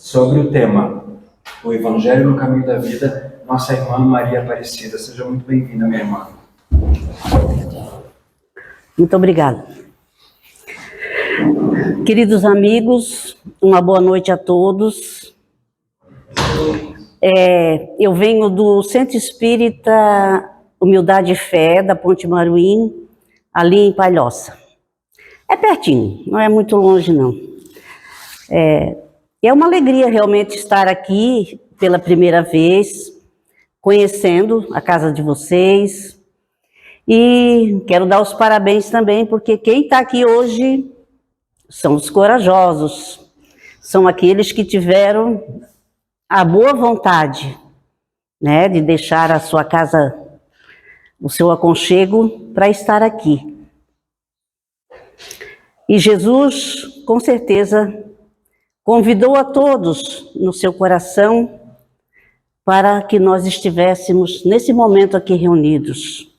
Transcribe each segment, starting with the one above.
sobre o tema O Evangelho no Caminho da Vida, nossa irmã Maria Aparecida. Seja muito bem-vinda, minha irmã. Muito obrigada. Queridos amigos, uma boa noite a todos. Eu venho do Centro Espírita Humildade e Fé, da Ponte Maruim, ali em Palhoça. É pertinho, não é muito longe, não. É uma alegria realmente estar aqui pela primeira vez, conhecendo a casa de vocês. E quero dar os parabéns também, porque quem está aqui hoje são os corajosos, são aqueles que tiveram a boa vontade, né, de deixar a sua casa, o seu aconchego, para estar aqui. E Jesus, com certeza, convidou a todos no seu coração para que nós estivéssemos nesse momento aqui reunidos.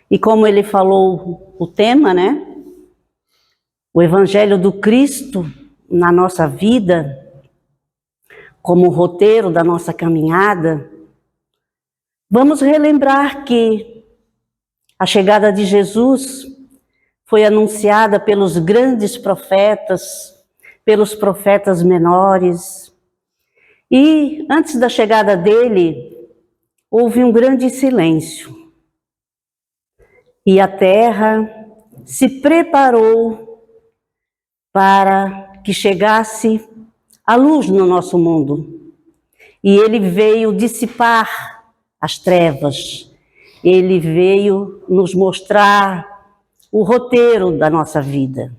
E como ele falou o tema, né? O Evangelho do Cristo na nossa vida, como roteiro da nossa caminhada, vamos relembrar que a chegada de Jesus foi anunciada pelos grandes profetas, pelos profetas menores. E antes da chegada dele, houve um grande silêncio. E a terra se preparou para que chegasse a luz no nosso mundo. E ele veio dissipar as trevas. Ele veio nos mostrar o roteiro da nossa vida.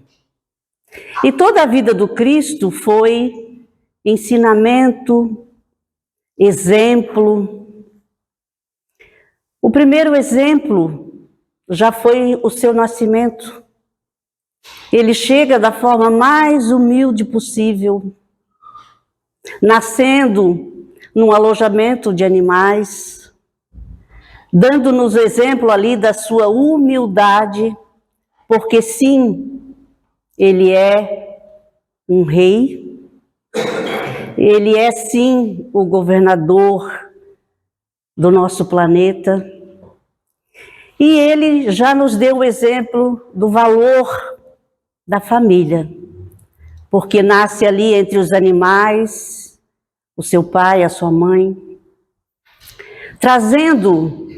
E toda a vida do Cristo foi ensinamento, exemplo. O primeiro exemplo já foi o seu nascimento. Ele chega da forma mais humilde possível, nascendo num alojamento de animais, dando-nos o exemplo ali da sua humildade, porque sim, ele é um rei, ele é sim o governador do nosso planeta, e ele já nos deu o exemplo do valor da família, porque nasce ali entre os animais, o seu pai, a sua mãe, trazendo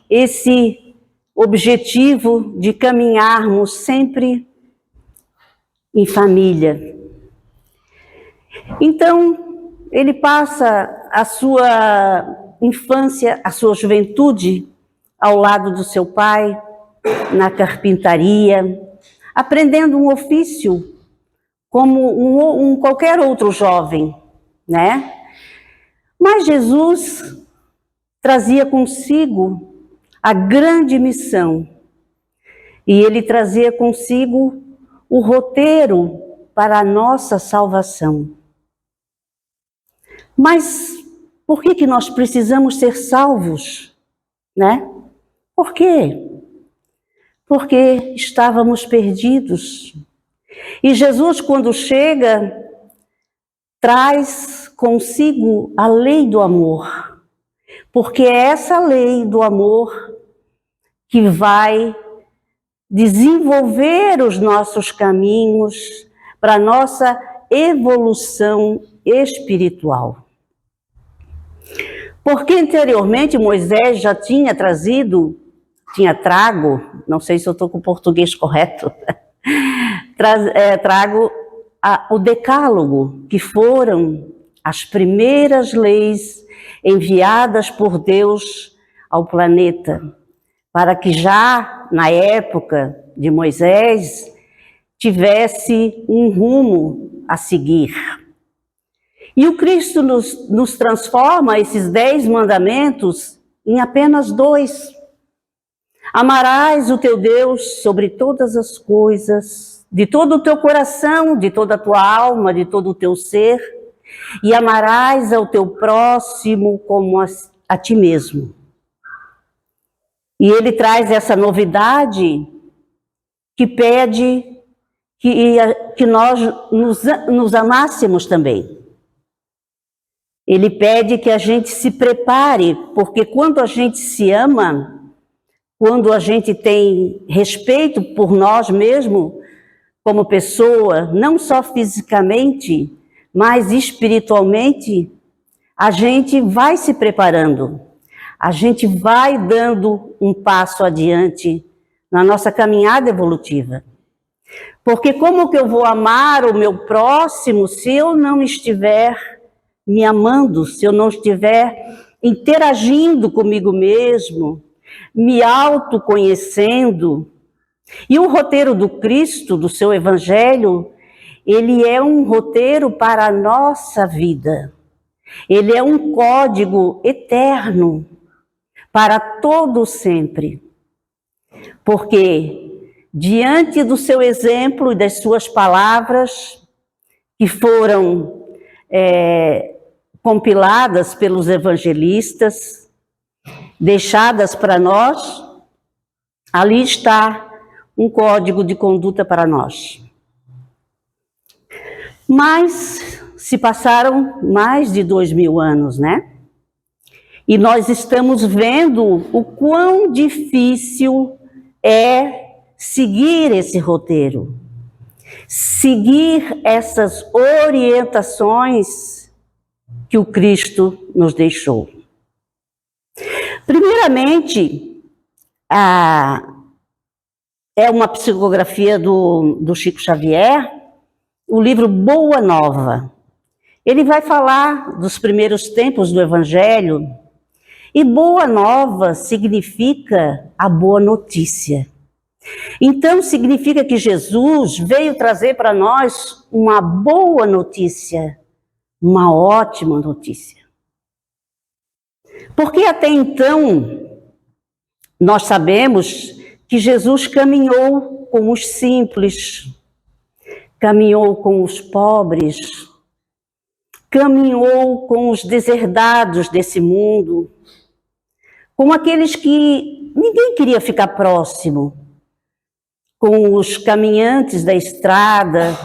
esse objetivo de caminharmos sempre em família. Então, ele passa a sua infância, a sua juventude ao lado do seu pai, na carpintaria, aprendendo um ofício como qualquer outro jovem, né? Mas Jesus trazia consigo a grande missão, e ele trazia consigo o roteiro para a nossa salvação. Mas por que nós precisamos ser salvos, né? Por quê? Porque estávamos perdidos. E Jesus, quando chega, traz consigo a lei do amor. Porque é essa lei do amor que vai desenvolver os nossos caminhos para a nossa evolução espiritual. Porque anteriormente Moisés já tinha trago, não sei se eu estou com o português correto, trago o Decálogo, que foram as primeiras leis enviadas por Deus ao planeta, para que já na época de Moisés tivesse um rumo a seguir. E o Cristo nos transforma esses 10 mandamentos em apenas 2. Amarás o teu Deus sobre todas as coisas, de todo o teu coração, de toda a tua alma, de todo o teu ser, e amarás ao teu próximo como a ti mesmo. E ele traz essa novidade que pede que nós nos amássemos também. Ele pede que a gente se prepare, porque quando a gente se ama, quando a gente tem respeito por nós mesmos, como pessoa, não só fisicamente, mas espiritualmente, a gente vai se preparando, a gente vai dando um passo adiante na nossa caminhada evolutiva. Porque como que eu vou amar o meu próximo se eu não estiver me amando, se eu não estiver interagindo comigo mesmo, me autoconhecendo? E o roteiro do Cristo, do seu Evangelho, ele é um roteiro para a nossa vida. Ele é um código eterno para todo sempre. Porque diante do seu exemplo e das suas palavras, que foram compiladas pelos evangelistas, deixadas para nós, ali está um código de conduta para nós. Mas se passaram mais de 2000 anos, né? E nós estamos vendo o quão difícil é seguir esse roteiro, seguir essas orientações que o Cristo nos deixou. Primeiramente, é uma psicografia do Chico Xavier, o livro Boa Nova. Ele vai falar dos primeiros tempos do Evangelho, e Boa Nova significa a boa notícia. Então, significa que Jesus veio trazer para nós uma boa notícia, uma ótima notícia. Porque até então, nós sabemos que Jesus caminhou com os simples, caminhou com os pobres, caminhou com os deserdados desse mundo, com aqueles que ninguém queria ficar próximo, com os caminhantes da estrada,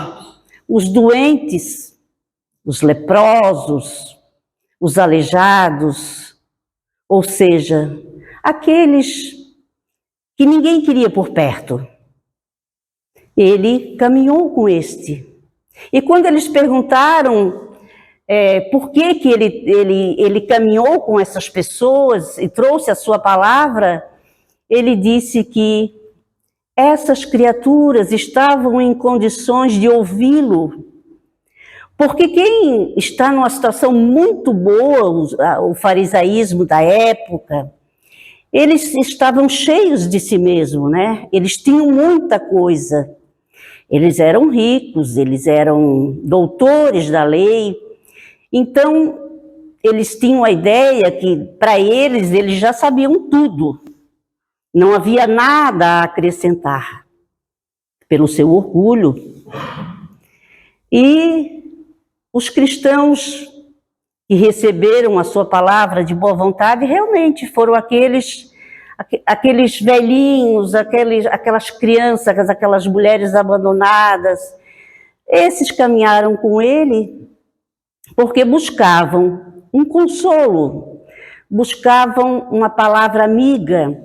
os doentes, os leprosos, os aleijados, ou seja, aqueles que ninguém queria por perto. Ele caminhou com este. E quando eles perguntaram por que ele caminhou com essas pessoas e trouxe a sua palavra, ele disse que essas criaturas estavam em condições de ouvi-lo. Porque quem está numa situação muito boa, o farisaísmo da época, eles estavam cheios de si mesmos, né? Eles tinham muita coisa. Eles eram ricos, eles eram doutores da lei. Então, eles tinham a ideia que, para eles já sabiam tudo. Não havia nada a acrescentar, pelo seu orgulho. E os cristãos que receberam a sua palavra de boa vontade realmente foram aqueles velhinhos, aquelas crianças, aquelas mulheres abandonadas. Esses caminharam com ele porque buscavam um consolo, buscavam uma palavra amiga,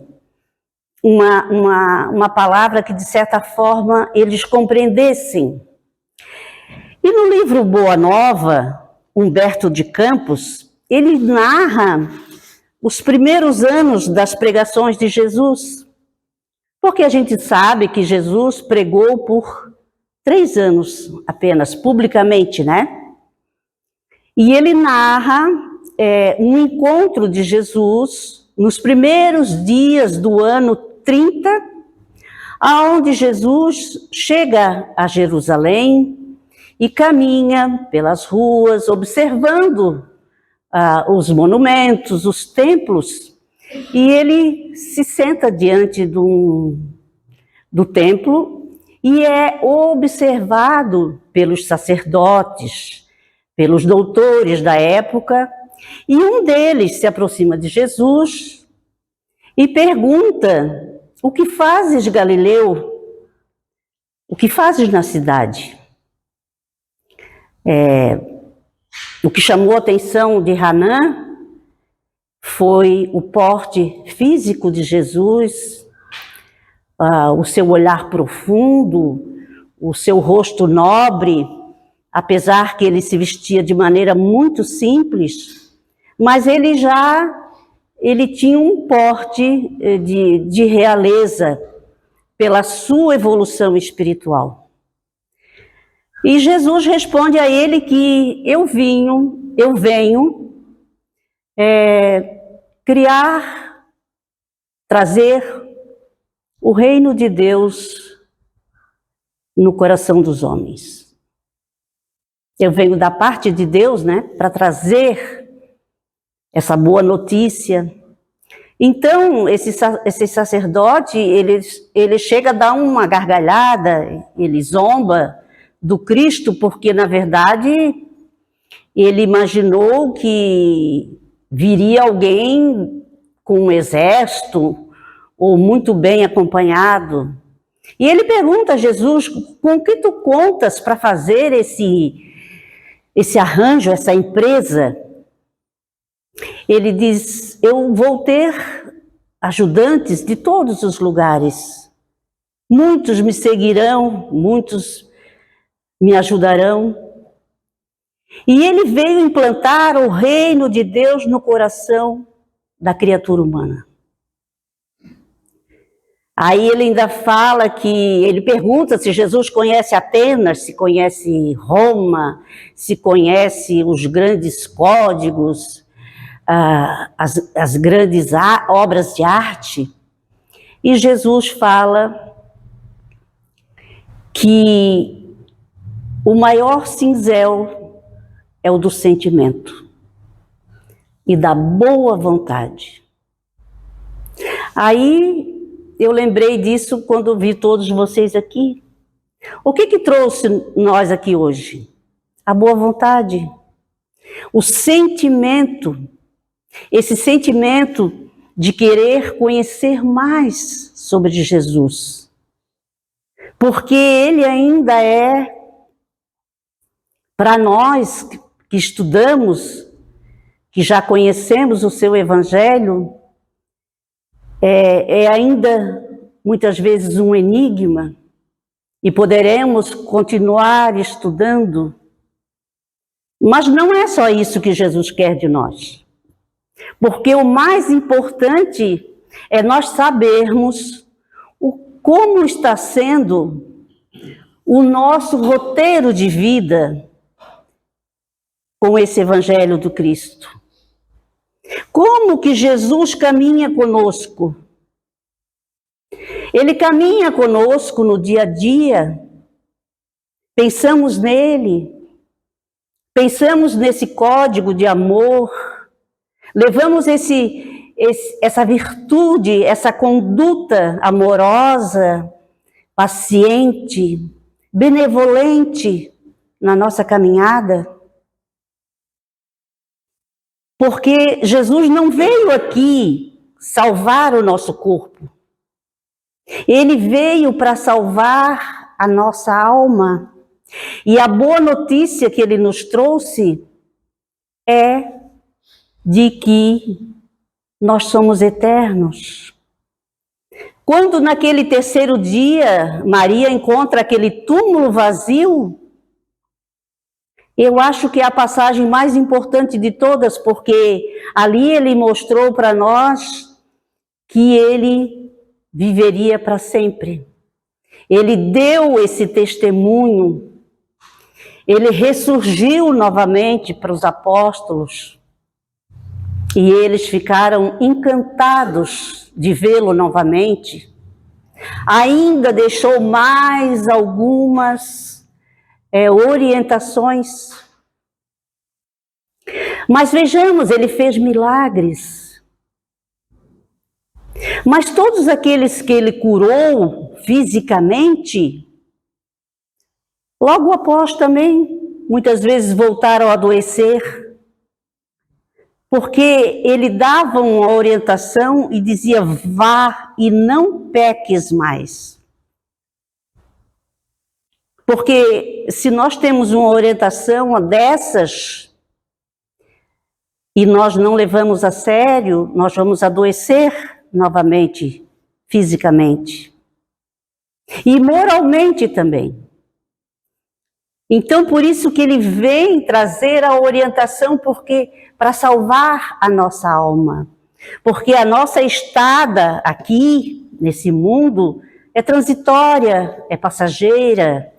uma palavra que, de certa forma, eles compreendessem. E no livro Boa Nova, Humberto de Campos, ele narra os primeiros anos das pregações de Jesus. Porque a gente sabe que Jesus pregou por 3 anos apenas, publicamente, né? E ele narra um encontro de Jesus nos primeiros dias do ano 30, aonde Jesus chega a Jerusalém e caminha pelas ruas, observando os monumentos, os templos, e ele se senta diante do templo e é observado pelos sacerdotes, pelos doutores da época, e um deles se aproxima de Jesus e pergunta: o que fazes, Galileu? O que fazes na cidade? O que chamou a atenção de Hanã foi o porte físico de Jesus, o seu olhar profundo, o seu rosto nobre, apesar que ele se vestia de maneira muito simples, mas ele tinha um porte de realeza pela sua evolução espiritual. E Jesus responde a ele que eu venho trazer o reino de Deus no coração dos homens. Eu venho da parte de Deus, para trazer essa boa notícia. Então, esse sacerdote, ele chega a dar uma gargalhada, ele zomba do Cristo, porque, na verdade, ele imaginou que viria alguém com um exército, ou muito bem acompanhado. E ele pergunta a Jesus, com que tu contas para fazer esse arranjo, essa empresa? Ele diz, eu vou ter ajudantes de todos os lugares. Muitos me seguirão, muitos me ajudarão. E ele veio implantar o reino de Deus no coração da criatura humana. Aí ele ainda fala ele pergunta se Jesus conhece Atenas, se conhece Roma, se conhece os grandes códigos, as grandes obras de arte. E Jesus fala que o maior cinzel é o do sentimento e da boa vontade. Aí eu lembrei disso quando vi todos vocês aqui. O que trouxe nós aqui hoje? A boa vontade, o sentimento, esse sentimento de querer conhecer mais sobre Jesus. Porque ele ainda é, para nós que estudamos, que já conhecemos o seu evangelho, é ainda muitas vezes um enigma, e poderemos continuar estudando, mas não é só isso que Jesus quer de nós. Porque o mais importante é nós sabermos como está sendo o nosso roteiro de vida com esse Evangelho do Cristo. Como que Jesus caminha conosco? Ele caminha conosco no dia a dia, pensamos nele, pensamos nesse código de amor, levamos essa virtude, essa conduta amorosa, paciente, benevolente na nossa caminhada. Porque Jesus não veio aqui salvar o nosso corpo. Ele veio para salvar a nossa alma. E a boa notícia que ele nos trouxe é de que nós somos eternos. Quando naquele terceiro dia Maria encontra aquele túmulo vazio, eu acho que é a passagem mais importante de todas, porque ali ele mostrou para nós que ele viveria para sempre. Ele deu esse testemunho, ele ressurgiu novamente para os apóstolos, e eles ficaram encantados de vê-lo novamente. Ainda deixou mais algumas orientações. Mas vejamos, ele fez milagres. Mas todos aqueles que ele curou fisicamente, logo após também, muitas vezes voltaram a adoecer. Porque ele dava uma orientação e dizia, vá e não peques mais. Porque se nós temos uma orientação dessas, e nós não levamos a sério, nós vamos adoecer novamente, fisicamente. E moralmente também. Então, por isso que ele vem trazer a orientação, porque para salvar a nossa alma. Porque a nossa estada aqui, nesse mundo, é transitória, é passageira,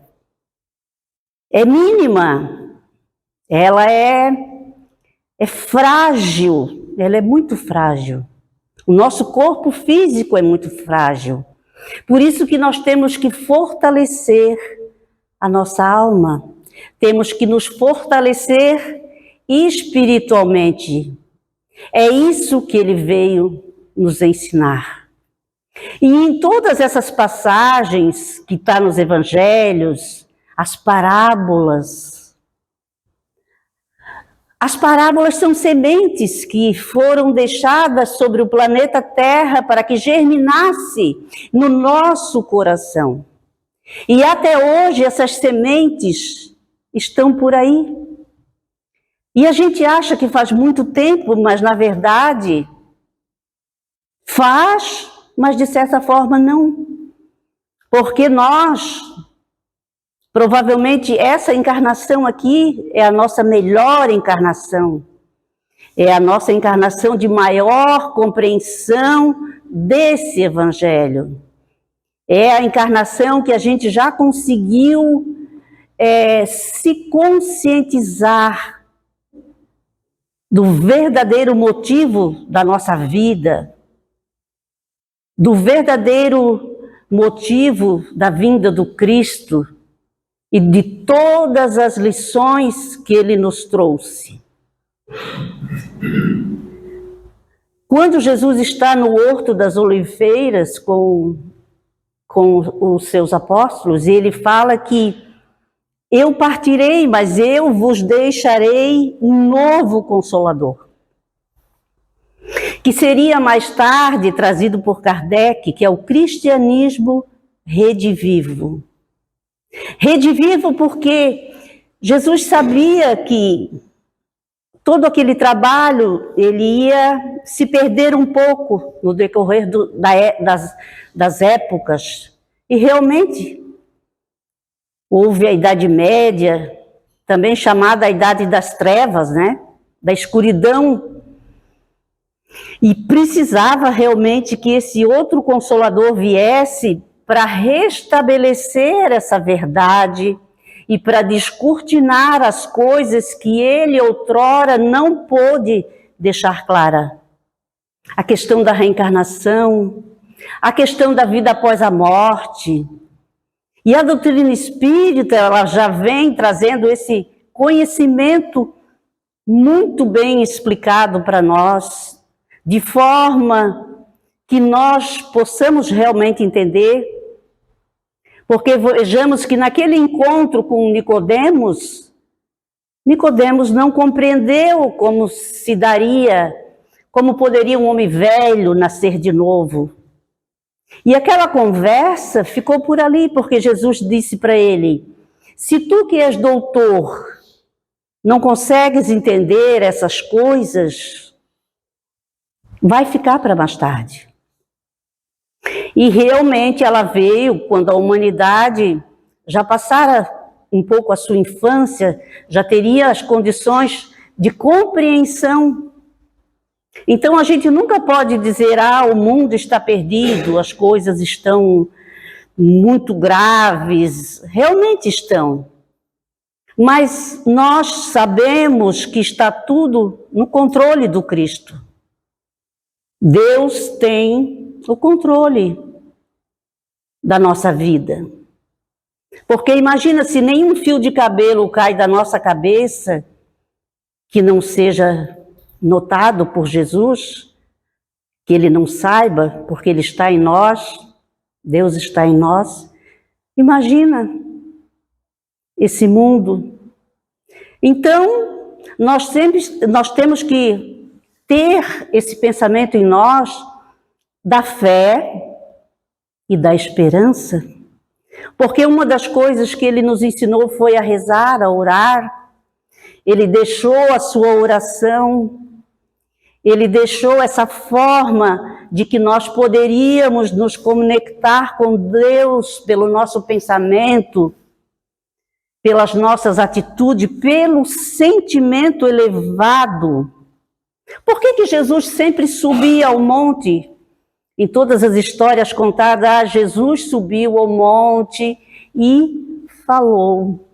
é mínima. Ela é frágil, ela é muito frágil. O nosso corpo físico é muito frágil. Por isso que nós temos que fortalecer a nossa alma. Temos que nos fortalecer espiritualmente. É isso que ele veio nos ensinar. E em todas essas passagens que está nos evangelhos, as parábolas são sementes que foram deixadas sobre o planeta Terra para que germinasse no nosso coração. E até hoje essas sementes estão por aí. E a gente acha que faz muito tempo, mas na verdade faz, mas de certa forma não. Porque nós, provavelmente essa encarnação aqui é a nossa melhor encarnação. É a nossa encarnação de maior compreensão desse evangelho. É a encarnação que a gente já conseguiu se conscientizar do verdadeiro motivo da nossa vida, do verdadeiro motivo da vinda do Cristo e de todas as lições que ele nos trouxe. Quando Jesus está no Horto das Oliveiras com os seus apóstolos, e ele fala que eu partirei, mas eu vos deixarei um novo Consolador, que seria mais tarde trazido por Kardec, que é o cristianismo redivivo. Redivivo porque Jesus sabia que todo aquele trabalho ele ia se perder um pouco no decorrer das épocas. E realmente houve a Idade Média, também chamada a Idade das Trevas, né? Da escuridão. E precisava realmente que esse outro Consolador viesse para restabelecer essa verdade e para descortinar as coisas que ele outrora não pôde deixar clara. A questão da reencarnação, a questão da vida após a morte. E a doutrina espírita, ela já vem trazendo esse conhecimento muito bem explicado para nós, de forma que nós possamos realmente entender. Porque vejamos que naquele encontro com Nicodemos não compreendeu como se daria, como poderia um homem velho nascer de novo. E aquela conversa ficou por ali, porque Jesus disse para ele: se tu que és doutor não consegues entender essas coisas, vai ficar para mais tarde. E realmente ela veio quando a humanidade já passara um pouco a sua infância, já teria as condições de compreensão. Então a gente nunca pode dizer, o mundo está perdido, as coisas estão muito graves. Realmente estão. Mas nós sabemos que está tudo no controle do Cristo. Deus tem o controle da nossa vida. Porque imagina se nenhum fio de cabelo cai da nossa cabeça que não seja notado por Jesus, que ele não saiba, porque ele está em nós, Deus está em nós. Imagina esse mundo. Então, nós temos que ter esse pensamento em nós da fé e da esperança, porque uma das coisas que ele nos ensinou foi a rezar, a orar. Ele deixou a sua oração Ele deixou essa forma de que nós poderíamos nos conectar com Deus pelo nosso pensamento, pelas nossas atitudes, pelo sentimento elevado. Por que Jesus sempre subia ao monte? Em todas as histórias contadas, Jesus subiu ao monte e falou.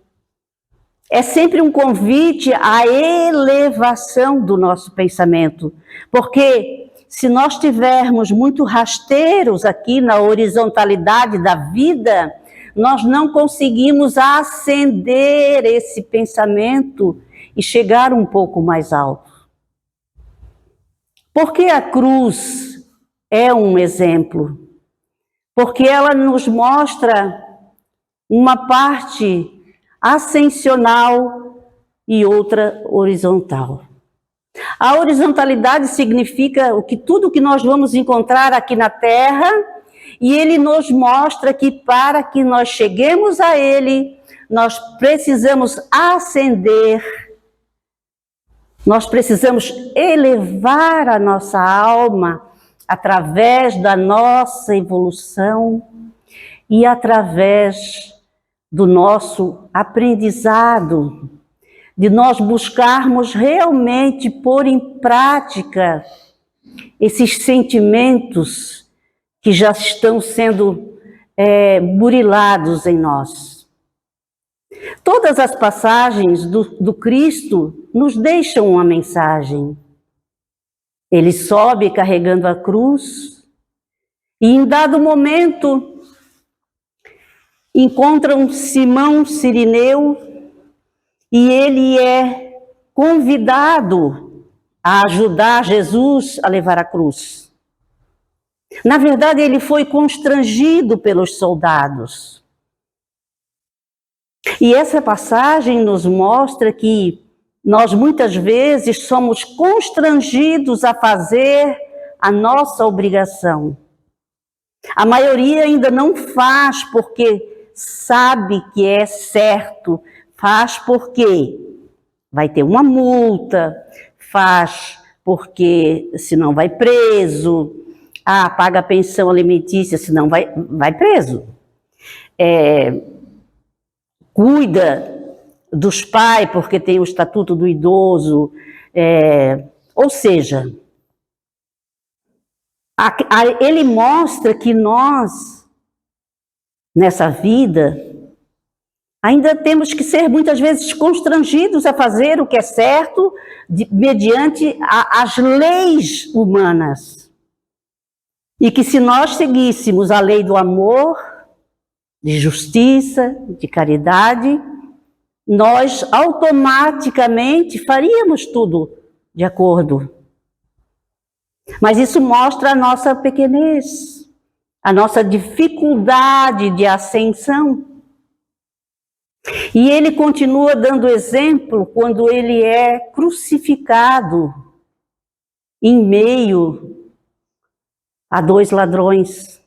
É sempre um convite à elevação do nosso pensamento, porque se nós tivermos muito rasteiros aqui na horizontalidade da vida, nós não conseguimos acender esse pensamento e chegar um pouco mais alto. Por que a cruz é um exemplo? Porque ela nos mostra uma parte ascensional e outra horizontal. A horizontalidade significa tudo que nós vamos encontrar aqui na Terra, e ele nos mostra que para que nós cheguemos a ele, nós precisamos ascender, nós precisamos elevar a nossa alma através da nossa evolução e através do nosso aprendizado, de nós buscarmos realmente pôr em prática esses sentimentos que já estão sendo burilados em nós. Todas as passagens do Cristo nos deixam uma mensagem. Ele sobe carregando a cruz e em dado momento encontram Simão Cirineu e ele é convidado a ajudar Jesus a levar a cruz. Na verdade, ele foi constrangido pelos soldados. E essa passagem nos mostra que nós muitas vezes somos constrangidos a fazer a nossa obrigação. A maioria ainda não faz porque sabe que é certo, faz porque vai ter uma multa, faz porque senão vai preso, paga a pensão alimentícia, senão vai preso. Cuida dos pais porque tem o estatuto do idoso, ou seja, ele mostra que nós, nessa vida, ainda temos que ser muitas vezes constrangidos a fazer o que é certo mediante as leis humanas. E que se nós seguíssemos a lei do amor, de justiça, de caridade, nós automaticamente faríamos tudo de acordo. Mas isso mostra a nossa pequenez, a nossa dificuldade de ascensão. E ele continua dando exemplo quando ele é crucificado em meio a 2 ladrões.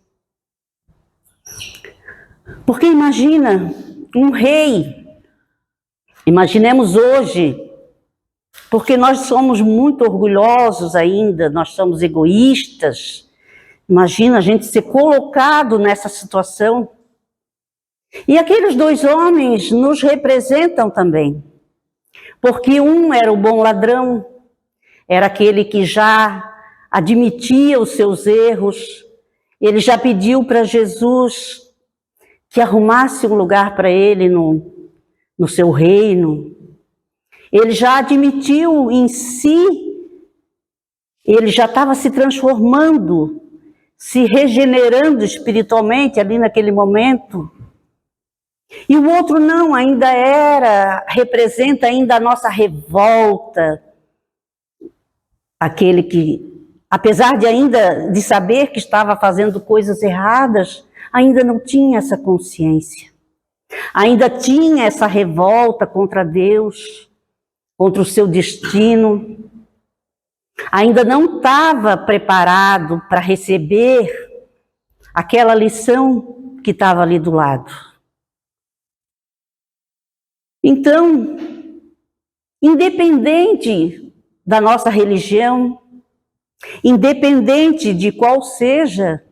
Porque imagina um rei, imaginemos hoje, porque nós somos muito orgulhosos ainda, nós somos egoístas. Imagina a gente ser colocado nessa situação. E aqueles 2 homens nos representam também. Porque um era o bom ladrão, era aquele que já admitia os seus erros, ele já pediu para Jesus que arrumasse um lugar para ele no seu reino. Ele já admitiu em si, ele já estava se transformando, se regenerando espiritualmente ali naquele momento. E o outro não, ainda representa ainda a nossa revolta, aquele que, apesar de saber que estava fazendo coisas erradas, ainda não tinha essa consciência, ainda tinha essa revolta contra Deus, contra o seu destino, ainda não estava preparado para receber aquela lição que estava ali do lado. Então, independente da nossa religião, Independente de qual seja,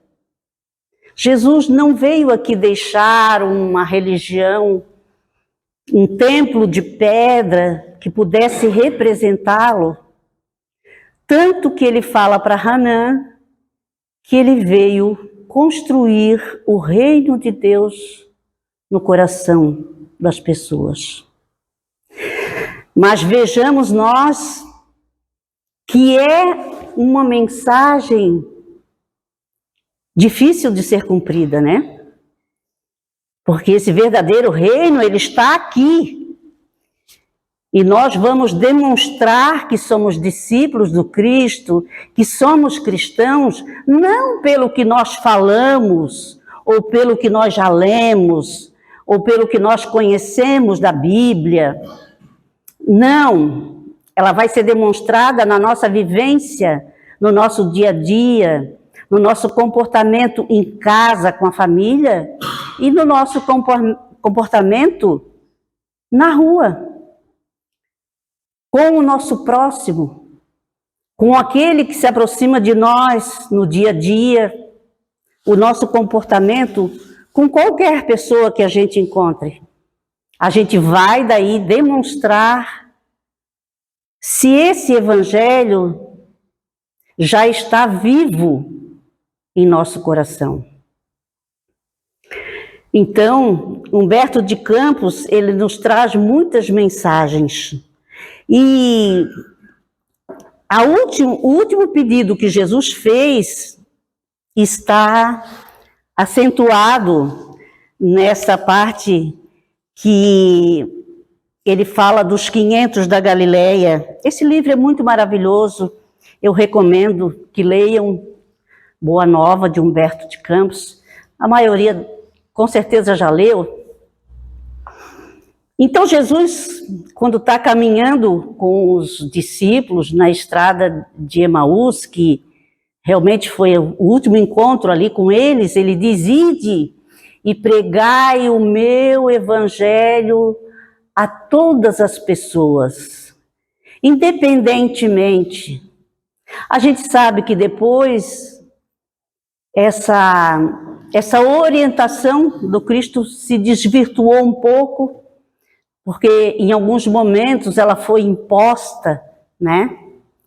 Jesus não veio aqui deixar uma religião, um templo de pedra que pudesse representá-lo. Tanto que ele fala para Hanã que ele veio construir o reino de Deus no coração das pessoas. Mas vejamos nós que é uma mensagem difícil de ser cumprida, né? Porque esse verdadeiro reino, ele está aqui. E nós vamos demonstrar que somos discípulos do Cristo, que somos cristãos, não pelo que nós falamos, ou pelo que nós já lemos, ou pelo que nós conhecemos da Bíblia. Não, ela vai ser demonstrada na nossa vivência, no nosso dia a dia, no nosso comportamento em casa com a família e no nosso comportamento na rua, com o nosso próximo, com aquele que se aproxima de nós no dia a dia, o nosso comportamento com qualquer pessoa que a gente encontre. A gente vai daí demonstrar se esse evangelho já está vivo em nosso coração. Então, Humberto de Campos, ele nos traz muitas mensagens. E o último pedido que Jesus fez está acentuado nessa parte que ele fala dos 500 da Galileia. Esse livro é muito maravilhoso, eu recomendo que leiam. Boa Nova, de Humberto de Campos. A maioria, com certeza, já leu. Então, Jesus, quando está caminhando com os discípulos na estrada de Emaús, que realmente foi o último encontro ali com eles, ele diz: ide e pregai o meu evangelho a todas as pessoas, independentemente. A gente sabe que depois essa orientação do Cristo se desvirtuou um pouco, porque em alguns momentos ela foi imposta, né?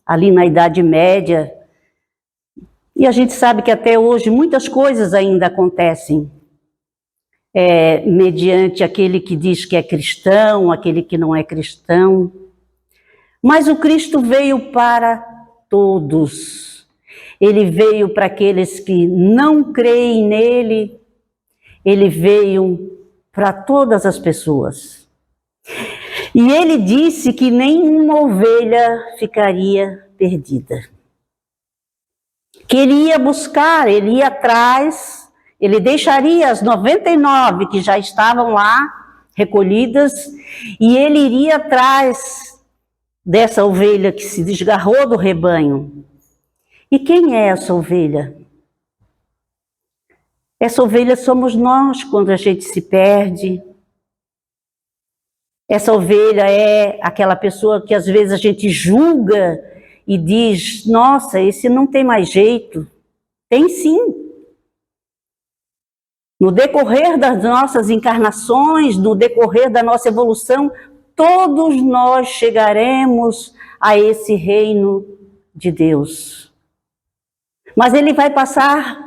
Ali na Idade Média. E a gente sabe que até hoje muitas coisas ainda acontecem mediante aquele que diz que é cristão, aquele que não é cristão. Mas o Cristo veio para todos. Ele veio para aqueles que não creem nele, ele veio para todas as pessoas. E ele disse que nenhuma ovelha ficaria perdida. Que ele ia buscar, ele ia atrás, ele deixaria as 99 que já estavam lá, recolhidas, e ele iria atrás dessa ovelha que se desgarrou do rebanho. E quem é essa ovelha? Essa ovelha somos nós quando a gente se perde. Essa ovelha é aquela pessoa que às vezes a gente julga e diz: nossa, esse não tem mais jeito. Tem sim. No decorrer das nossas encarnações, no decorrer da nossa evolução, todos nós chegaremos a esse reino de Deus. Mas ele vai passar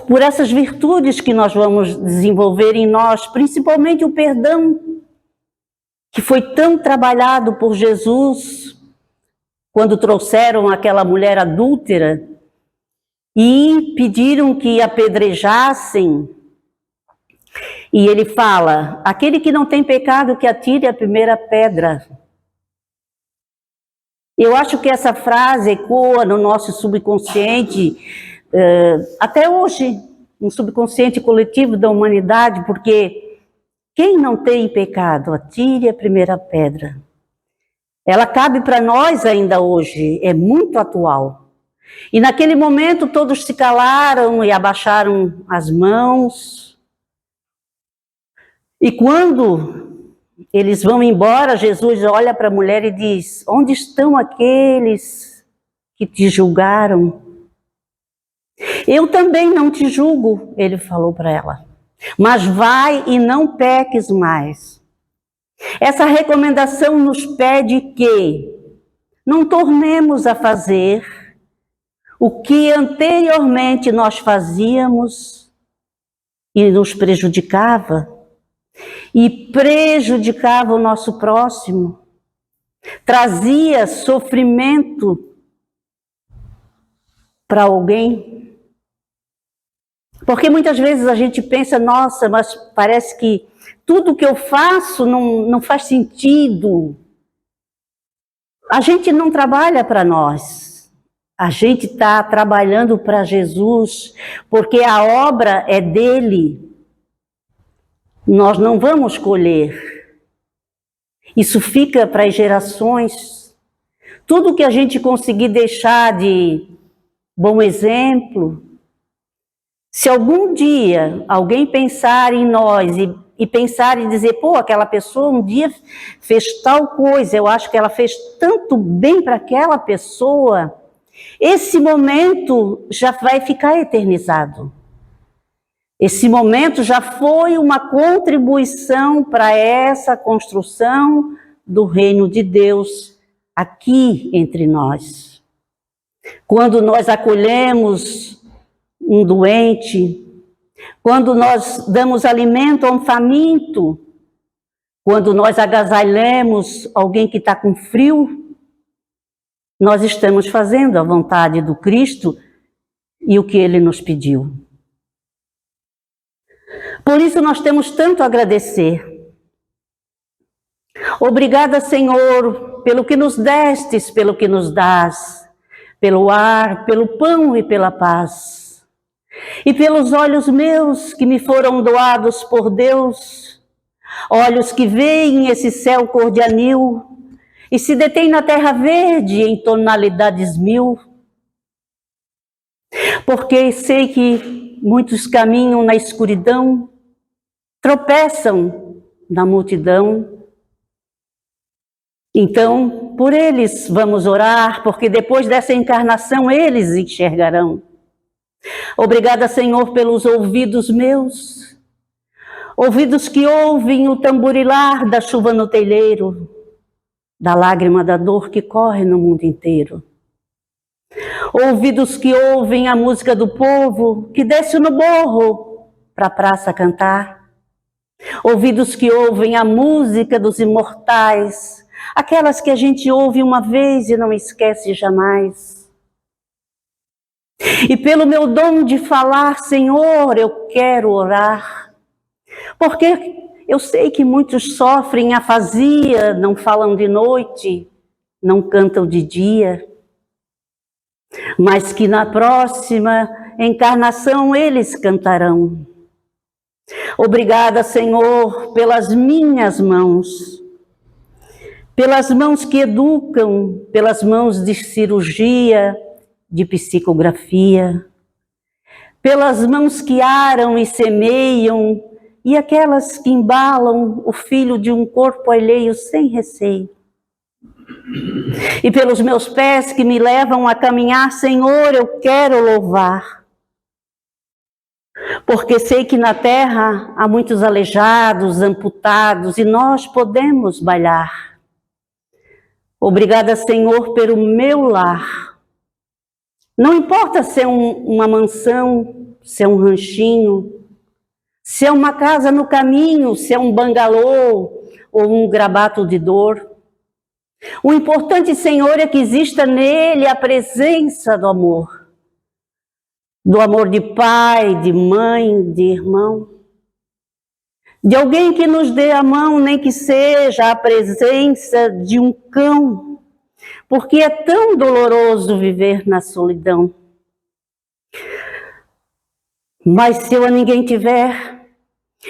por essas virtudes que nós vamos desenvolver em nós, principalmente o perdão, que foi tão trabalhado por Jesus quando trouxeram aquela mulher adúltera e pediram que apedrejassem. E ele fala: aquele que não tem pecado, que atire a primeira pedra. Eu acho que essa frase ecoa no nosso subconsciente, até hoje, no subconsciente coletivo da humanidade, porque quem não tem pecado, atire a primeira pedra. Ela cabe para nós ainda hoje, é muito atual. E naquele momento todos se calaram e abaixaram as mãos. E quando eles vão embora, Jesus olha para a mulher e diz: onde estão aqueles que te julgaram. Eu também não te julgo, ele falou para ela. Mas vai e não peques mais. Essa recomendação nos pede que não tornemos a fazer o que anteriormente nós fazíamos e nos prejudicava, e prejudicava o nosso próximo, trazia sofrimento para alguém. Porque muitas vezes a gente pensa, nossa, mas parece que tudo que eu faço não faz sentido. A gente não trabalha para nós. A gente está trabalhando para Jesus, porque a obra é dele. Nós não vamos colher. Isso fica para as gerações. Tudo que a gente conseguir deixar de bom exemplo, se algum dia alguém pensar em nós e pensar e dizer, pô, aquela pessoa um dia fez tal coisa, eu acho que ela fez tanto bem para aquela pessoa, esse momento já vai ficar eternizado. Esse momento já foi uma contribuição para essa construção do reino de Deus aqui entre nós. Quando nós acolhemos um doente, quando nós damos alimento a um faminto, quando nós agasalhamos alguém que está com frio, nós estamos fazendo a vontade do Cristo e o que Ele nos pediu. Por isso nós temos tanto a agradecer. Obrigada, Senhor, pelo que nos destes, pelo que nos dás, pelo ar, pelo pão e pela paz. E pelos olhos meus que me foram doados por Deus, olhos que veem esse céu cor de anil e se detêm na terra verde em tonalidades mil. Porque sei que muitos caminham na escuridão, tropeçam na multidão. Então, por eles vamos orar, porque depois dessa encarnação eles enxergarão. Obrigada, Senhor, pelos ouvidos meus, ouvidos que ouvem o tamborilar da chuva no telheiro, da lágrima da dor que corre no mundo inteiro. Ouvidos que ouvem a música do povo que desce no morro para a praça cantar. Ouvidos que ouvem a música dos imortais, aquelas que a gente ouve uma vez e não esquece jamais. E pelo meu dom de falar, Senhor, eu quero orar, porque eu sei que muitos sofrem afasia, não falam de noite, não cantam de dia, mas que na próxima encarnação eles cantarão. Obrigada, Senhor, pelas minhas mãos que educam, pelas mãos de cirurgia, de psicografia, pelas mãos que aram e semeiam, e aquelas que embalam o filho de um corpo alheio sem receio. E pelos meus pés que me levam a caminhar, Senhor, eu quero louvar. Porque sei que na terra há muitos aleijados, amputados, e nós podemos bailar. Obrigada, Senhor, pelo meu lar. Não importa se é uma mansão, se é um ranchinho, se é uma casa no caminho, se é um bangalô ou um grabato de dor. O importante, Senhor, é que exista nele a presença do amor de pai, de mãe, de irmão, de alguém que nos dê a mão, nem que seja a presença de um cão, porque é tão doloroso viver na solidão. Mas se eu a ninguém tiver,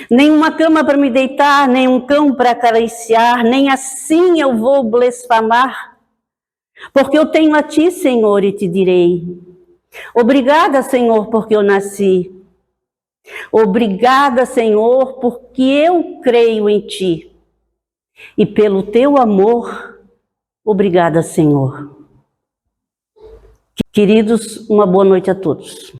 nem uma cama para me deitar, nem um cão para acariciar, nem assim eu vou blasfemar, porque eu tenho a ti, Senhor, e te direi: obrigada, Senhor, porque eu nasci. Obrigada, Senhor, porque eu creio em ti. E pelo teu amor, obrigada, Senhor. Queridos, uma boa noite a todos.